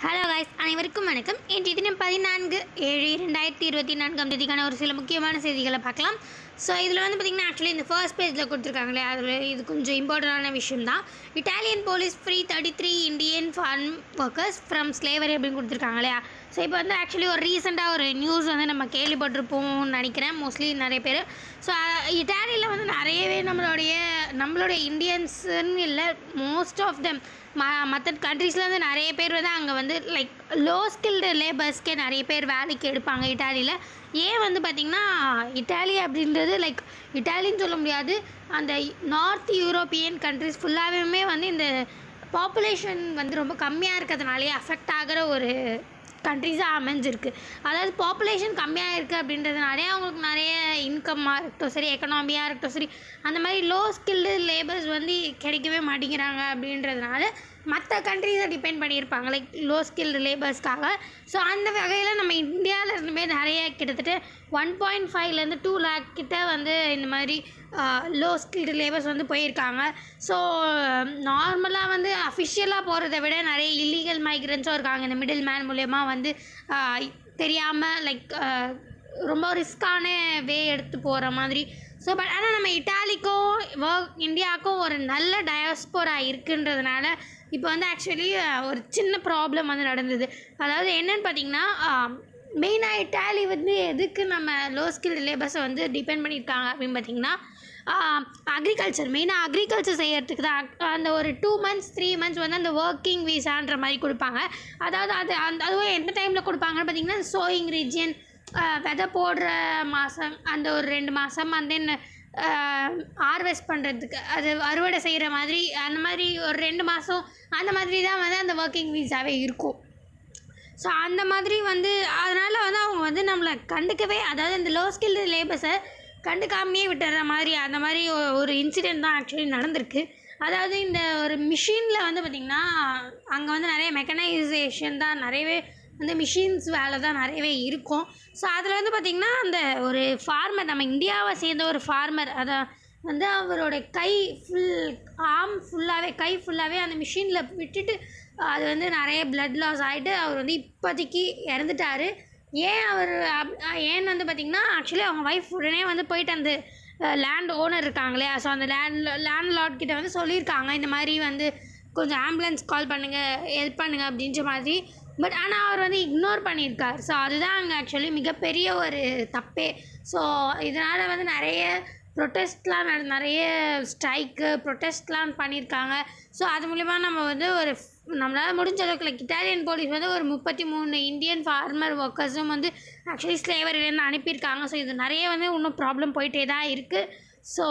Hello guys, அனைவருக்கும் வணக்கம். இன்று தினம் 14/7/2024 தேதிக்கான ஒரு சில முக்கியமான செய்திகளை பார்க்கலாம். ஸோ இதில் வந்து பார்த்திங்கன்னா ஆக்சுவலி இந்த ஃபர்ஸ்ட் பேஜில் கொடுத்துருக்காங்களே, அதில் இது கொஞ்சம் இம்பார்ட்டண்டான விஷயம் தான். Italian police free 33 Indian farm workers from slavery அப்படின்னு கொடுத்துருக்காங்க இல்லையா. ஸோ இப்போ வந்து ஆக்சுவலி ஒரு ரீசெண்டாக ஒரு நியூஸ் வந்து நம்ம கேள்விப்பட்டிருப்போம்னு நினைக்கிறேன், மோஸ்ட்லி நிறைய பேர். ஸோ இட்டாலியில் வந்து நிறையவே நம்மளுடைய இந்தியன்ஸுன்னு இல்லை, மோஸ்ட் ஆஃப் தெம் மற்ற கண்ட்ரீஸ்லேருந்து நிறைய பேர் வந்து அங்கே வந்து லைக் லோ ஸ்கில்டு லேபர்ஸ்க்கே நிறைய பேர் வேலைக்கு எடுப்பாங்க இட்டாலியில். ஏன் வந்து பார்த்திங்கன்னா இட்டாலி அப்படின்றது லைக் இட்டாலின்னு சொல்ல முடியாது, அந்த நார்த் யூரோப்பியன் கண்ட்ரிஸ் ஃபுல்லாகவே வந்து இந்த பாப்புலேஷன் வந்து ரொம்ப கம்மியாக இருக்கிறதுனாலே அஃபெக்ட் ஆகிற ஒரு கண்ட்ரிஸாக அமைஞ்சிருக்கு. அதாவது பாப்புலேஷன் கம்மியாக இருக்குது அப்படின்றதுனாலே அவங்களுக்கு நிறைய இன்கம்மாக இருக்கட்டும் சரி, எக்கனாமியாக இருக்கட்டும் சரி, அந்த மாதிரி லோ ஸ்கில்டு லேபர்ஸ் வந்து கிடைக்கவே மாட்டேங்கிறாங்க அப்படின்றதுனால மற்ற கண்ட்ரீஸை டிபெண்ட் பண்ணியிருப்பாங்க லைக் லோ ஸ்கில்டு லேபர்ஸ்க்காக. ஸோ அந்த வகையில் நம்ம இந்தியாவிலேருந்துமே நிறைய கிட்டத்தட்ட 1.5 2 lakh கிட்ட வந்து இந்த மாதிரி லோ ஸ்கில்டு லேபர்ஸ் வந்து போயிருக்காங்க. ஸோ நார்மலாக வந்து அஃபிஷியலாக போகிறத விட நிறைய இல்லீகல் மைக்ரன்ஸும் இருக்காங்க, இந்த மிடில் மேன் மூலயமா வந்து தெரியாமல் லைக் ரொம்ப ரிஸ்க்கான வே எடுத்து போகிற மாதிரி. ஸோ பட் ஆனால் நம்ம இட்டாலிக்கும் இந்தியாவுக்கும் ஒரு நல்ல டயாஸ்போரா இருக்குன்றதுனால இப்போ வந்து ஆக்சுவலி ஒரு சின்ன ப்ராப்ளம் வந்து நடந்தது. அதாவது என்னென்னு பார்த்திங்கன்னா, மெயினாக இட்டாலி வந்து எதுக்கு நம்ம லோ ஸ்கில்டு லேபர்ஸை வந்து டிபெண்ட் பண்ணியிருக்காங்க அப்படின்னு பார்த்திங்கன்னா, அக்ரிகல்ச்சர், மெயினாக அக்ரிகல்ச்சர் செய்கிறதுக்கு தான். அந்த ஒரு 2 months 3 months வந்து அந்த ஒர்க்கிங் வீசான்ற மாதிரி கொடுப்பாங்க. அதாவது அதுவும் எந்த டைமில் கொடுப்பாங்கன்னு பார்த்திங்கன்னா, சோயிங் ரீஜியன், விதை போடுற மாதம் அந்த ஒரு 2 மாதம், அண்ட் தென் ஹார்வெஸ்ட் பண்ணுறதுக்கு அது அறுவடை செய்கிற மாதிரி, அந்த மாதிரி ஒரு 2 மாதம் அந்த மாதிரி தான் வந்து அந்த ஒர்க்கிங் வீஸாகவே இருக்கும். ஸோ அந்த மாதிரி வந்து அதனால் வந்து அவங்க வந்து நம்மளை கண்டுக்கவே, அதாவது இந்த லோ ஸ்கில்டு லேபர்ஸை கண்டுக்காமையே விட்டுற மாதிரி அந்த மாதிரி ஒரு இன்சிடெண்ட் தான் ஆக்சுவலி நடந்திருக்கு. அதாவது இந்த ஒரு மிஷினில் வந்து பார்த்திங்கன்னா அங்கே வந்து நிறைய மெக்கனைசேஷன் தான், நிறையவே வந்து மிஷின்ஸ் வேலை தான் நிறையவே இருக்கும். ஸோ அதில் வந்து பார்த்திங்கன்னா அந்த ஒரு ஃபார்மர், நம்ம இந்தியாவை சேர்ந்த ஒரு ஃபார்மர், அதை வந்து அவரோட கை ஃபுல்லாகவே அந்த மிஷினில் விட்டுட்டு அது வந்து நிறைய பிளட் லாஸ் ஆகிட்டு அவர் வந்து இப்போதைக்கு இறந்துட்டார். ஏன்னு வந்து பார்த்திங்கன்னா ஆக்சுவலி அவங்க ஒய்ஃப் உடனே வந்து போயிட்டு அந்த லேண்ட் ஓனர் இருக்காங்களே, ஸோ அந்த லேண்ட் லார்ட் கிட்ட வந்து சொல்லியிருக்காங்க, இந்த மாதிரி வந்து கொஞ்சம் ஆம்புலன்ஸ் கால் பண்ணுங்கள், ஹெல்ப் பண்ணுங்கள் அப்படின்ற மாதிரி. பட் ஆனால் அவர் வந்து இக்னோர் பண்ணியிருக்கார். ஸோ அதுதான் அங்கே ஆக்சுவலி மிகப்பெரிய ஒரு தப்பே. ஸோ இதனால் வந்து நிறைய நிறைய ஸ்ட்ரைக்கு ப்ரொட்டஸ்ட்லாம் பண்ணியிருக்காங்க. ஸோ அது மூலிமா நம்ம வந்து நம்மளால் முடிஞ்ச அளவுக்கு லைக் இட்டாலியன் போலீஸ் வந்து ஒரு 33 இந்தியன் ஃபார்மர் ஒர்க்கர்ஸும் வந்து ஆக்சுவலி ஸ்லேவரிலேருந்து அனுப்பியிருக்காங்க. ஸோ இது நிறைய வந்து இன்னும் ப்ராப்ளம் போயிட்டே தான் இருக்குது. ஸோ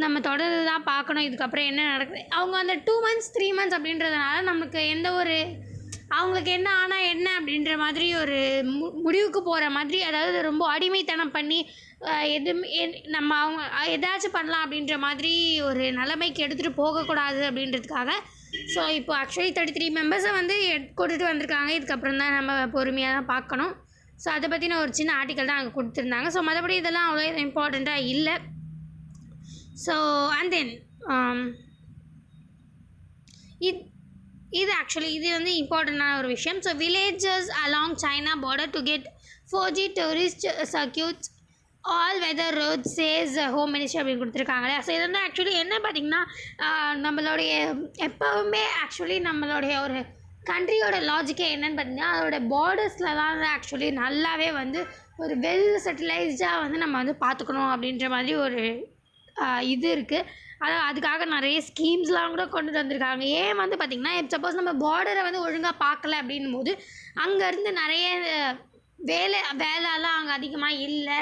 நம்ம தொடர்ந்து தான் பார்க்கணும் இதுக்கப்புறம் என்ன நடக்குது. அவங்க அந்த 2 months 3 months அப்படின்றதுனால நமக்கு எந்த ஒரு அவங்களுக்கு என்ன ஆனால் என்ன அப்படின்ற மாதிரி ஒரு முடிவுக்கு போகிற மாதிரி, அதாவது ரொம்ப அடிமைத்தனம் பண்ணி நம்ம அவங்க ஏதாச்சும் பண்ணலாம் அப்படின்ற மாதிரி ஒரு நிலைமைக்கு எடுத்துகிட்டு போகக்கூடாது அப்படின்றதுக்காக. ஸோ இப்போ ஆக்சுவலி 33 மெம்பர்ஸை வந்து கொண்டுட்டு வந்திருக்காங்க. இதுக்கப்புறம் தான் நம்ம பொறுமையாக தான் பார்க்கணும். ஸோ அதை பற்றின ஒரு சின்ன ஆர்டிக்கல் தான் அங்கே கொடுத்துருந்தாங்க. ஸோ மற்றபடி இதெல்லாம் அவ்வளோ இம்பார்ட்டண்ட்டாக இல்லை. ஸோ அண்ட் தென் இது ஆக்சுவலி இது வந்து இம்பார்ட்டண்ட்டான ஒரு விஷயம். So villages along China border to get 4G tourist circuits all weather road says home ministry அப்படின்னு கொடுத்துருக்காங்களே. ஸோ இது வந்து ஆக்சுவலி என்ன பார்த்திங்கன்னா, நம்மளுடைய எப்போவுமே ஆக்சுவலி நம்மளுடைய ஒரு கண்ட்ரியோட லாஜிக்கே என்னென்னு பார்த்திங்கன்னா, அதோட பார்டர்ஸில் தான் வந்து ஆக்சுவலி நல்லாவே வந்து ஒரு வெல் செட்டிலைஸ்டாக வந்து நம்ம வந்து பார்த்துக்கணும் அப்படின்ற மாதிரி ஒரு இது இருக்குது. அதுக்காக நிறைய ஸ்கீம்ஸ்லாம் கூட கொண்டுட்டு வந்திருக்காங்க. ஏன் வந்து பார்த்திங்கன்னா, சப்போஸ் நம்ம பார்டரை வந்து ஒழுங்காக பார்க்கல அப்படின்னும் போது அங்கேருந்து நிறைய வேலைலாம் அங்கே அதிகமாக இல்லை.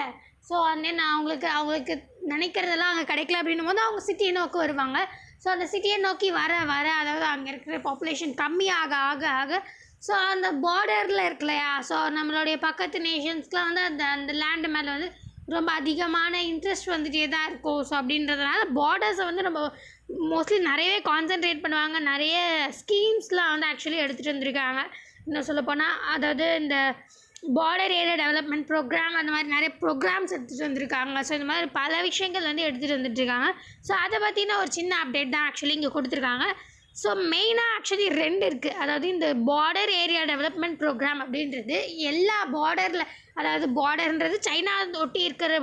ஸோ வந்து அவங்களுக்கு நினைக்கிறதெல்லாம் அங்கே கிடைக்கல அப்படின்னும் போது அவங்க சிட்டியை நோக்கி வருவாங்க. ஸோ அந்த சிட்டியை நோக்கி வர அதாவது அங்கே இருக்கிற பாப்புலேஷன் கம்மியாக ஆக ஸோ அந்த பார்டரில் இருக்குல்லையா, ஸோ நம்மளுடைய பக்கத்து நேஷன்ஸ்க்குலாம் வந்து அந்த லேண்டு மேலே வந்து ரொம்ப அதிகமான இன்ட்ரெஸ்ட் வந்துகிட்டே தான் இருக்கும். ஸோ அப்படின்றதுனால பார்டர்ஸை வந்து நம்ம மோஸ்ட்லி நிறையவே கான்சென்ட்ரேட் பண்ணுவாங்க. நிறைய ஸ்கீம்ஸ்லாம் வந்து ஆக்சுவலி எடுத்துகிட்டு வந்திருக்காங்க. இன்னும் சொல்லப்போனால் அதாவது இந்த பார்டர் ஏரியா டெவலப்மெண்ட் ப்ரோக்ராம், அந்த மாதிரி நிறைய ப்ரோக்ராம்ஸ் எடுத்துகிட்டு வந்திருக்காங்க. ஸோ இந்த மாதிரி பல விஷயங்கள் வந்து எடுத்துகிட்டு வந்துட்டுருக்காங்க. ஸோ அதை பற்றின ஒரு சின்ன அப்டேட் தான் ஆக்சுவலி இங்கே கொடுத்துருக்காங்க. ஸோ மெயினாக ஆக்சுவலி 2 இருக்குது. அதாவது இந்த பார்டர் ஏரியா டெவலப்மெண்ட் ப்ரோக்ராம் அப்படின்றது எல்லா பார்டரில், அதாவது பார்டர்ன்றது சைனா ஒட்டி இருக்கிற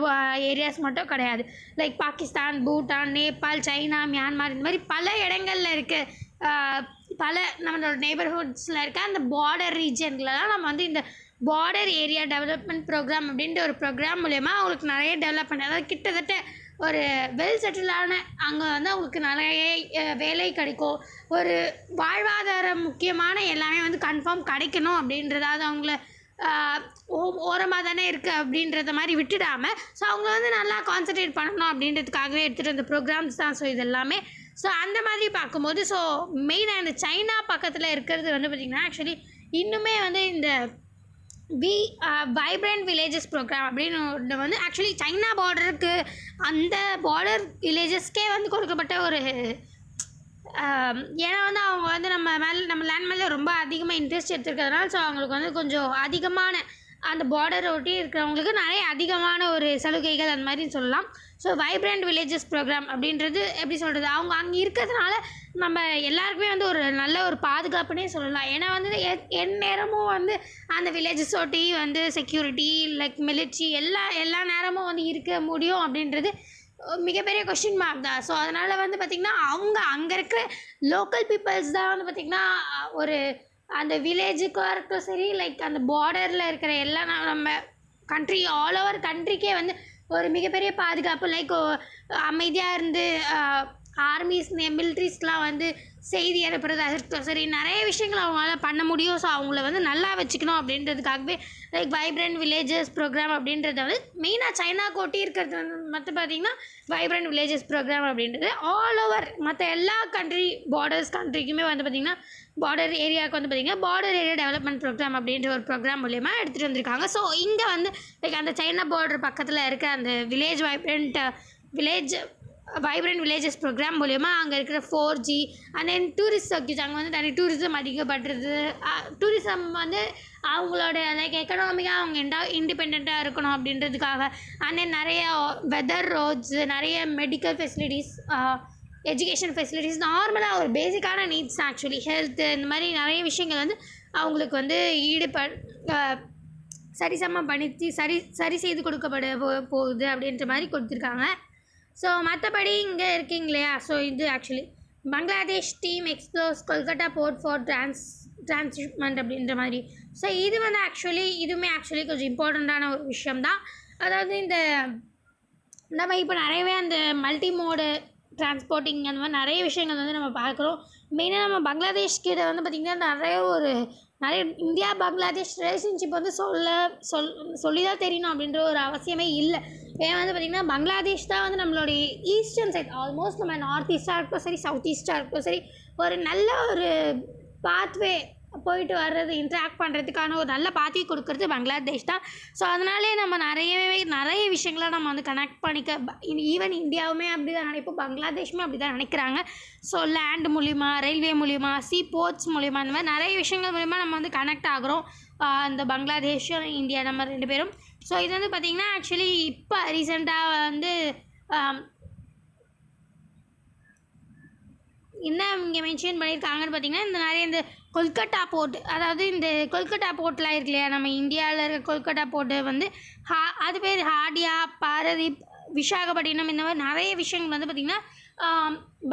ஏரியாஸ் மட்டும் கிடையாது. Like Pakistan, Bhutan, Nepal, China, Myanmar, இந்த மாதிரி பல இடங்களில் இருக்க பல நம்மளோட நெய்பர்ஹுட்ஸில் இருக்க அந்த பார்டர் ரீஜன்லலாம் நம்ம வந்து இந்த பார்டர் ஏரியா டெவலப்மெண்ட் ப்ரோக்ராம் அப்படின்ற ஒரு ப்ரோக்ராம் மூலயமா அவங்களுக்கு நிறைய டெவலப்மெண்ட், அதாவது கிட்டத்தட்ட ஒரு வெல் செட்டிலான அங்கே வந்து அவங்களுக்கு நிறைய வேலை கிடைக்கும், ஒரு வாழ்வாதாரம் முக்கியமான எல்லாமே வந்து கன்ஃபார்ம் கிடைக்கணும் அப்படின்றத, அது அவங்கள ஓரமாக தானே இருக்குது அப்படின்றத மாதிரி விட்டுடாமல், ஸோ அவங்க வந்து நல்லா கான்சன்ட்ரேட் பண்ணணும் அப்படின்றதுக்காகவே எடுத்துகிட்டு வந்த ப்ரோக்ராம்ஸ் தான். ஸோ இது எல்லாமே ஸோ அந்த மாதிரி பார்க்கும்போது, ஸோ மெயினாக இந்த சைனா பக்கத்தில் இருக்கிறது வந்து பார்த்திங்கன்னா ஆக்சுவலி இன்னுமே வந்து இந்த வைப்ரண்ட் வில்லேஜஸ் ப்ரோக்ராம் அப்படின்னு ஒன்று வந்து ஆக்சுவலி சைனா பார்டருக்கு அந்த பார்டர் வில்லேஜஸ்க்கே வந்து கொடுக்கப்பட்ட ஒரு ஏன்னா வந்து அவங்க வந்து நம்ம லேண்ட் மேலே ரொம்ப அதிகமாக இன்ட்ரெஸ்ட் எடுத்துருக்கிறதுனால, ஸோ அவங்களுக்கு வந்து கொஞ்சம் அதிகமான அந்த பார்டரை ஒட்டி இருக்கிறவங்களுக்கு நிறைய அதிகமான ஒரு சலுகைகள் அந்த மாதிரி சொல்லலாம். ஸோ வைப்ரண்ட் வில்லேஜஸ் ப்ரோக்ராம் அப்படின்றது எப்படி சொல்கிறது, அவங்க அங்கே இருக்கிறதுனால நம்ம எல்லாருக்குமே வந்து ஒரு நல்ல ஒரு பாதுகாப்புனே சொல்லலாம். ஏன்னா வந்து எந்நேரமும் வந்து அந்த வில்லேஜஸ் ஒட்டி வந்து செக்யூரிட்டி லைக் மிலிட்ரி எல்லா நேரமும் வந்து இருக்க முடியும் அப்படின்றது மிகப்பெரிய கொஷின் மார்க் தான். ஸோ அதனால் வந்து பார்த்திங்கன்னா அவங்க அங்கே இருக்கிற லோக்கல் பீப்புள்ஸ் தான் வந்து பார்த்திங்கன்னா ஒரு அந்த வில்லேஜுக்காக இருக்கட்டும் சரி, லைக் அந்த பார்டரில் இருக்கிற எல்லா நம்ம கண்ட்ரி ஆல் ஓவர் கண்ட்ரிக்கே வந்து ஒரு மிகப்பெரிய பாதுகாப்பு, லைக் அமைதியாக இருந்து ஆர்மிஸ் மிலிட்ரிஸ்லாம் வந்து செய்தி அனுப்புறதாக இருக்கட்டும் சரி, நிறைய விஷயங்கள் அவங்களால பண்ண முடியும். ஸோ அவங்கள வந்து நல்லா வச்சுக்கணும் அப்படின்றதுக்காகவே லைக் வைப்ரண்ட் வில்லேஜஸ் ப்ரோக்ராம் அப்படின்றத வந்து மெயினாக சைனா கொட்டி இருக்கிறது வந்து மற்ற பார்த்திங்கன்னா வைப்ரண்ட் வில்லேஜஸ் ப்ரோக்ராம் அப்படின்றது ஆல் ஓவர் மற்ற எல்லா கண்ட்ரிக்குமே வந்து பார்த்திங்கன்னா பார்டர் ஏரியாவுக்கு வந்து பார்த்திங்கன்னா பார்டர் ஏரியா டெவலப்மெண்ட் ப்ரோக்ராம் அப்படின்ற ஒரு ப்ரோக்ராம் மூலயமா எடுத்துகிட்டு வந்திருக்காங்க. ஸோ இங்கே வந்து லைக் அந்த சைனா பார்டர் பக்கத்தில் இருக்க அந்த வைப்ரண்ட் வில்லேஜஸ் ப்ரோக்ராம் மூலயமா அங்கே இருக்கிற 4G and then tourist circuits, அங்கே வந்து நிறைய டூரிசம் அதிகப்படுறது, டூரிசம் வந்து அவங்களோட லைக் எக்கனாமிக்காக அவங்க இண்டிபெண்ட்டாக இருக்கணும் அப்படின்றதுக்காக, அண்ட் தென் நிறைய வெதர் ரோட்ஸ், நிறைய மெடிக்கல் ஃபெசிலிட்டிஸ், எஜுகேஷன் ஃபெசிலிட்டிஸ், நார்மலாக ஒரு பேசிக்கான நீட்ஸ் ஆக்சுவலி ஹெல்த்து, இந்த மாதிரி நிறைய விஷயங்கள் வந்து அவங்களுக்கு வந்து சரிசமம் பண்ணி சரி செய்து கொடுக்கப்பட போகுது அப்படின்ற மாதிரி கொடுத்துருக்காங்க. ஸோ மற்றபடி இங்கே இருக்கீங்க இல்லையா, ஸோ இது actually Bangladesh team explores Kolkata port for transshipment அப்படின்ற மாதிரி. ஸோ இது வந்து இதுவுமே ஆக்சுவலி கொஞ்சம் இம்பார்ட்டண்ட்டான ஒரு விஷயம்தான். அதாவது இந்த நம்ம இப்போ நிறையவே அந்த மல்டி மோடு டிரான்ஸ்போர்ட்டிங் அந்த மாதிரி நிறைய விஷயங்கள் வந்து நம்ம பார்க்குறோம். மெயினாக நம்ம பங்களாதேஷ் கிட்ட வந்து பார்த்திங்கன்னா நிறைய இந்தியா பங்களாதேஷ் ரிலேஷன்ஷிப் வந்து சொல்லி தான் தெரியணும் அப்படின்ற ஒரு அவசியமே இல்லை. ஏன் வந்து பார்த்திங்கன்னா பங்களாதேஷ் தான் வந்து நம்மளுடைய ஈஸ்டர்ன் சைட், ஆல்மோஸ்ட் நம்ம நார்த் ஈஸ்டாக இருக்கட்டும் சரி, சவுத் ஈஸ்டாக இருக்கட்டும் சரி, ஒரு நல்ல ஒரு பாத்வே போயிட்டு வர்றது, இன்ட்ராக்ட் பண்ணுறதுக்கான ஒரு நல்ல பாத்தி கொடுக்கறது பங்களாதேஷ் தான். ஸோ அதனாலே நம்ம நிறைய விஷயங்களை நம்ம வந்து கனெக்ட் பண்ணிக்க, ஈவன் இந்தியாவுமே அப்படி தான் நினைப்போம், பங்களாதேஷுமே அப்படி தான் நினைக்கிறாங்க. ஸோ லேண்ட் மூலிமா, ரயில்வே மூலிமா, போர்ட்ஸ் மூலிமா, இந்த மாதிரி நிறைய விஷயங்கள் மூலிமா நம்ம வந்து கனெக்ட் ஆகிறோம் இந்த பங்களாதேஷும் இந்தியா நம்ம 2 பேரும். ஸோ இது வந்து பார்த்திங்கன்னா ஆக்சுவலி இப்போ ரீசெண்டாக வந்து என்ன இங்கே மென்ஷன் பண்ணியிருக்காங்கன்னு பார்த்திங்கன்னா இந்த கொல்கட்டா போர்ட், அதாவது இந்த கொல்கட்டா போர்ட்லாம் இருக்கு இல்லையா, நம்ம இந்தியாவில் இருக்க கொல்கட்டா போர்ட்டு வந்து அது பேர் ஹாடியா, பாரதீப், விசாகப்பட்டினம், இந்த மாதிரி நிறைய விஷயங்கள் வந்து பார்த்திங்கன்னா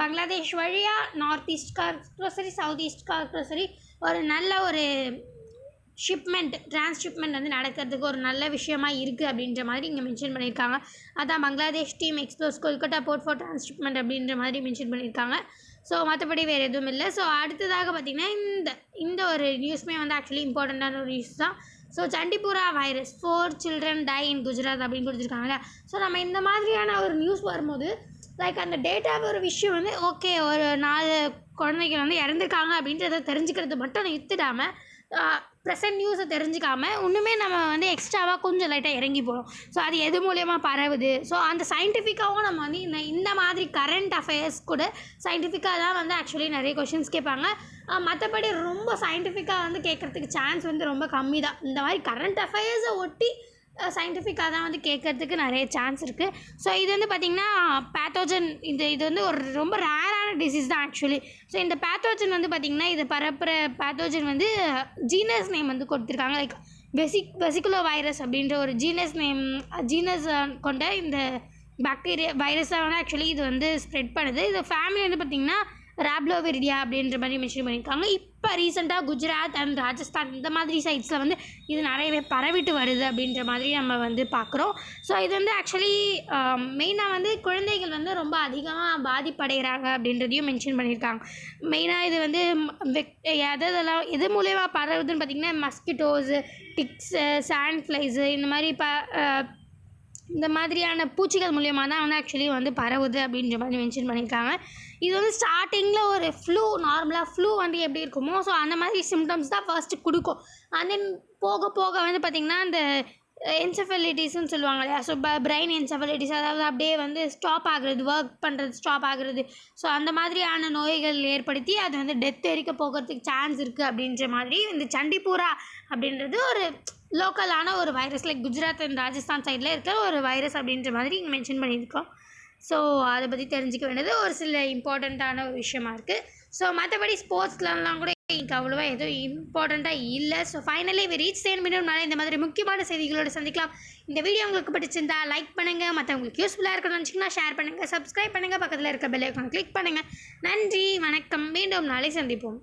பங்களாதேஷ் வழியாக நார்த் ஈஸ்ட்காக இருக்கட்டும் சரி, சவுத் ஈஸ்ட்காக இருக்கட்டும் சரி, ஒரு நல்ல ஒரு டிரான்ஸ்ஷிப்மெண்ட் வந்து நடக்கிறதுக்கு ஒரு நல்ல விஷயமா இருக்குது அப்படின்ற மாதிரி இங்கே மென்ஷன் பண்ணியிருக்காங்க. அதான் Bangladesh team explores Kolkata port for transshipment அப்படின்ற மாதிரி மென்ஷன் பண்ணியிருக்காங்க. ஸோ மற்றபடி வேறு எதுவும் இல்லை. ஸோ அடுத்ததாக பார்த்திங்கன்னா இந்த ஒரு நியூஸ்மே வந்து ஆக்சுவலி இம்பார்ட்டண்ட்டான ஒரு நியூஸ் தான். So Chandipura virus 4 children die in Gujarat அப்படின்னு கொடுத்துருக்காங்களே. ஸோ நம்ம இந்த மாதிரியான ஒரு நியூஸ் வரும்போது லைக் அந்த டேட்டாவை ஒரு விஷயம் வந்து ஓகே, ஒரு 4 குழந்தைகள் வந்து இறந்துருக்காங்க அப்படின்றத தெரிஞ்சுக்கிறது மட்டும் நிறுத்திடாமல் ப்ரெசன்ட் நியூஸை தெரிஞ்சுக்காமல் இன்னுமே நம்ம வந்து எக்ஸ்ட்ராவாக கொஞ்சம் லைட்டாக இறங்கி போகிறோம். ஸோ அது எது மூலயமா பரவுது, ஸோ அந்த சயின்டிஃபிக்காகவும் நம்ம வந்து இந்த மாதிரி கரண்ட் அஃபேர்ஸ் கூட சயின்டிஃபிக்காக தான் வந்து ஆக்சுவலி நிறைய கொஷின்ஸ் கேட்பாங்க. மற்றபடி ரொம்ப சயின்டிஃபிக்காக வந்து கேட்குறதுக்கு சான்ஸ் வந்து ரொம்ப கம்மி தான். இந்த மாதிரி கரண்ட் அஃபேர்ஸை ஒட்டி சயின்டிஃபிக்காக தான் வந்து கேட்கறதுக்கு நிறைய சான்ஸ் இருக்குது. ஸோ இது வந்து பார்த்திங்கன்னா பேத்தோஜன், இது வந்து ஒரு ரொம்ப ரேரான டிசீஸ் தான் ஆக்சுவலி. ஸோ இந்த பேத்தோஜன் வந்து பார்த்திங்கன்னா இது பரப்புகிற பேத்தோஜன் வந்து ஜீனஸ் நேம் வந்து கொடுத்துருக்காங்க. லைக் வெசிகுலோ வைரஸ் அப்படின்ற ஒரு ஜீனஸ் கொண்ட இந்த வைரஸாக வந்து ஆக்சுவலி இது வந்து ஸ்ப்ரெட் பண்ணுது. இது ஃபேமிலி வந்து பார்த்திங்கன்னா ராப்லோவிரிடியா அப்படின்ற மாதிரி மென்ஷன் பண்ணியிருக்காங்க. இப்போ ரீசெண்டாக குஜராத் அண்ட் ராஜஸ்தான் இந்த மாதிரி சைட்ஸில் வந்து இது நிறையவே பரவிட்டு வருது அப்படின்ற மாதிரி நம்ம வந்து பார்க்குறோம். ஸோ இது வந்து ஆக்சுவலி மெயினாக வந்து குழந்தைகள் வந்து ரொம்ப அதிகமாக பாதிப்படைகிறாங்க அப்படின்றதையும் மென்ஷன் பண்ணியிருக்காங்க. மெயினாக இது வந்து எது மூலயமா பரவுதுன்னு பார்த்திங்கன்னா மஸ்கிட்டோஸு, டிக்ஸு, சாண்ட் ஃப்ளைஸு இந்த மாதிரியான பூச்சிகள் மூலியமாக தான் வந்து ஆக்சுவலி வந்து பரவுது அப்படின்ற மாதிரி மென்ஷன் பண்ணியிருக்காங்க. இது வந்து ஸ்டார்டிங்கில் ஒரு நார்மலாக ஃப்ளூ வந்து எப்படி இருக்குமோ ஸோ அந்த மாதிரி சிம்டம்ஸ் தான் ஃபர்ஸ்ட்டு கொடுக்கும். அண்ட் தென் போக போக வந்து பார்த்திங்கன்னா இந்த என்செஃபலைட்டிஸ்ன்னு சொல்லுவாங்க இல்லையா, ஸோ பிரெயின் என்செஃபலைட்டிஸ், அதாவது அப்படியே வந்து ஸ்டாப் ஆகுறது, ஒர்க் பண்ணுறது ஸ்டாப் ஆகுறது. ஸோ அந்த மாதிரியான நோய்கள் ஏற்படுத்தி அது வந்து டெத் வரைக்கும் போகிறதுக்கு சான்ஸ் இருக்குது அப்படின்ற மாதிரி இந்த சண்டிப்பூரா அப்படின்றது ஒரு லோக்கலான ஒரு virus, like Gujarat and Rajasthan சைடில் இருக்க ஒரு வைரஸ் அப்படின்ற மாதிரி இங்கே மென்ஷன் பண்ணியிருக்கோம். ஸோ அதை பற்றி தெரிஞ்சிக்க வேண்டியது ஒரு சில இம்பார்ட்டண்ட்டான ஒரு விஷயமா இருக்குது. ஸோ மற்றபடி ஸ்போர்ட்ஸ்லாம் கூட எனக்கு அவ்வளோவா எதுவும் இம்பார்ட்டண்ட்டாக இல்லை. ஸோ ஃபைனலி ரீச் 10 மினிட்னால இந்த மாதிரி முக்கியமான செய்திகளோடு சந்திக்கலாம். இந்த வீடியோ உங்களுக்கு பிடிச்சிருந்தா லைக் பண்ணுங்கள், மற்றவங்களுக்கு யூஸ்ஃபுல்லாக இருக்கணும்னு நினச்சிங்கன்னா ஷேர் பண்ணுங்கள், சப்ஸ்கிரைப் பண்ணுங்கள், பக்கத்தில் இருக்க பெல் ஐக்கானை கிளிக் பண்ணுங்கள். நன்றி, வணக்கம், மீண்டும் நாளை சந்திப்போம்.